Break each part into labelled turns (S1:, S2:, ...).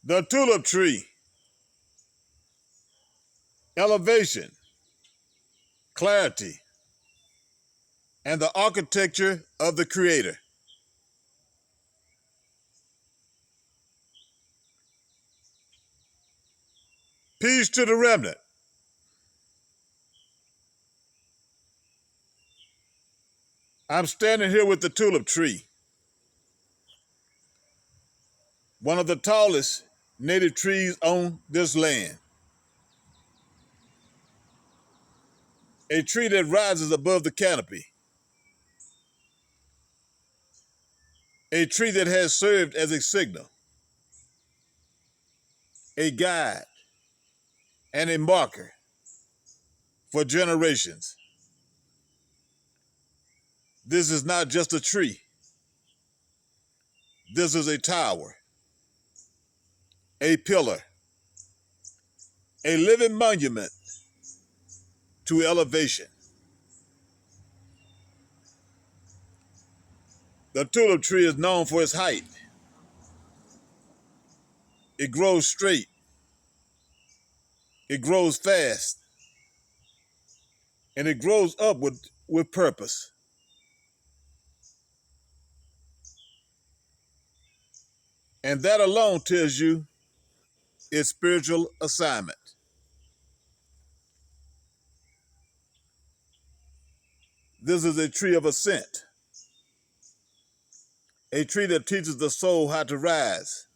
S1: The tulip tree. Elevation, clarity, and the architecture of the Creator. Peace to the remnant. I'm standing here with the tulip tree, one of the tallest native trees on this land. A tree that rises above the canopy. A tree that has served as a signal, a guide, and a marker for generations. This is not just a tree. This is a tower, a pillar, a living monument to elevation. The tulip tree is known for its height. It grows straight. It grows fast. And it grows up with purpose. And that alone tells you its spiritual assignment. This is a tree of ascent, a tree that teaches the soul how to rise,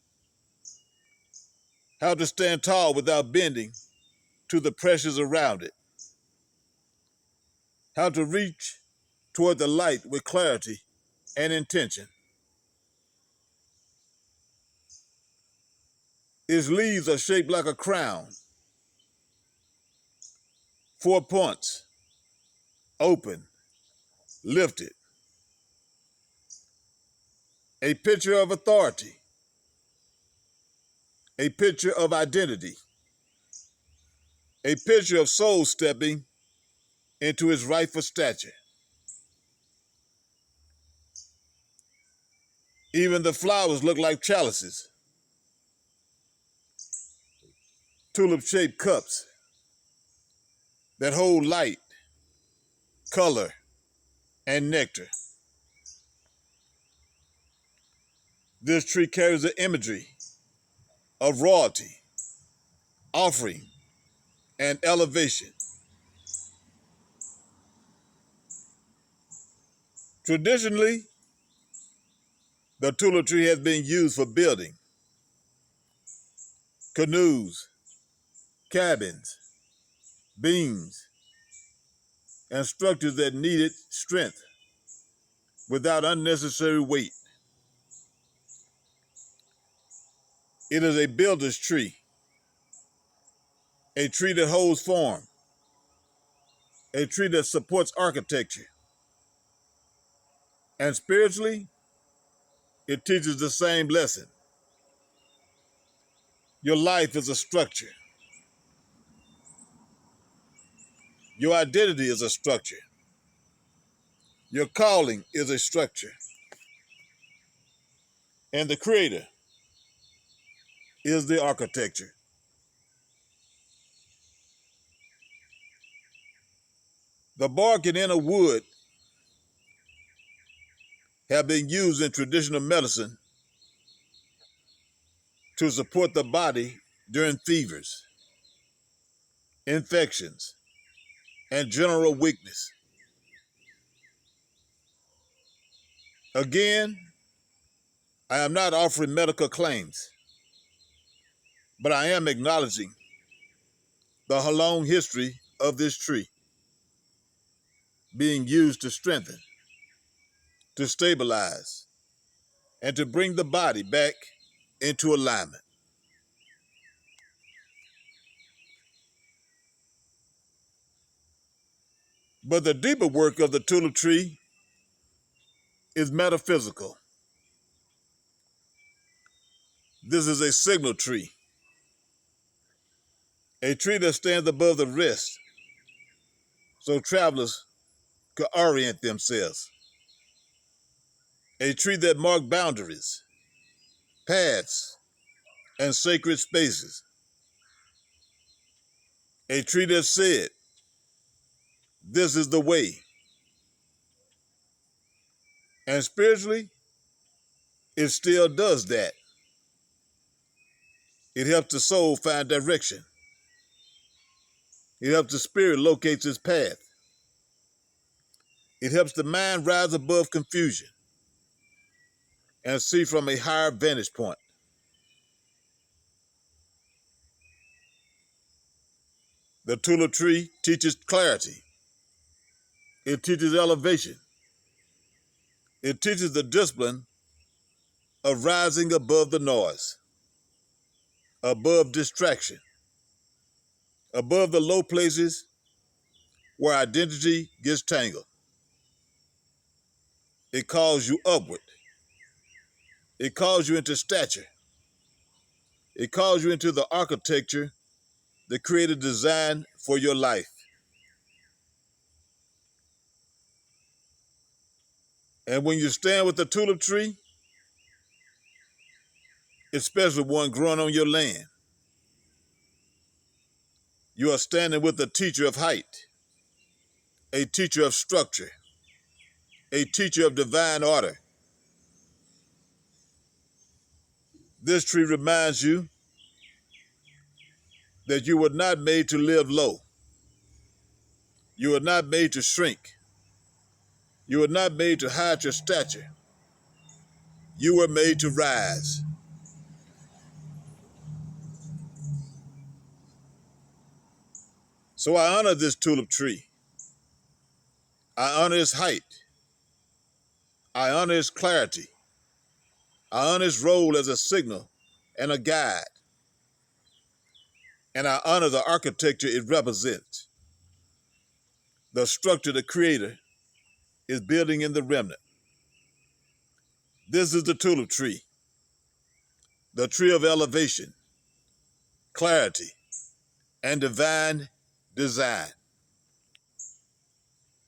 S1: how to stand tall without bending to the pressures around it, how to reach toward the light with clarity and intention. Its leaves are shaped like a crown, 4 points, open, lifted. A picture of authority, a picture of identity, a picture of soul stepping into its rightful stature. Even the flowers look like chalices, tulip-shaped cups that hold light, color, and nectar. This tree carries the imagery of royalty, offering, and elevation. Traditionally, the tulip tree has been used for building canoes, cabins, beams, and structures that needed strength without unnecessary weight. It is a builder's tree, a tree that holds form, a tree that supports architecture. And spiritually, it teaches the same lesson. Your life is a structure. Your identity is a structure. Your calling is a structure. And the Creator is the architecture. The bark and inner wood have been used in traditional medicine to support the body during fevers, infections, and general weakness. Again, I am not offering medical claims, but I am acknowledging the long history of this tree being used to strengthen, to stabilize, and to bring the body back into alignment. But the deeper work of the tulip tree is metaphysical. This is a signal tree, a tree that stands above the rest so travelers could orient themselves, a tree that marks boundaries, paths, and sacred spaces. A tree that said, "This is the way." And spiritually, it still does that. It helps the soul find direction. It helps the spirit locate its path. It helps the mind rise above confusion and see from a higher vantage point. The tulip tree teaches clarity. It teaches elevation. It teaches the discipline of rising above the noise, above distraction, above the low places where identity gets tangled. It calls you upward. It calls you into stature. It calls you into the architecture, the creative design for your life. And when you stand with the tulip tree, especially one growing on your land, you are standing with a teacher of height, a teacher of structure, a teacher of divine order. This tree reminds you that you were not made to live low. You were not made to shrink. You were not made to hide your stature. You were made to rise. So I honor this tulip tree. I honor its height. I honor its clarity. I honor its role as a signal and a guide. And I honor the architecture it represents, the structure the Creator is building in the remnant. This is the tulip tree, the tree of elevation, clarity, and divine design.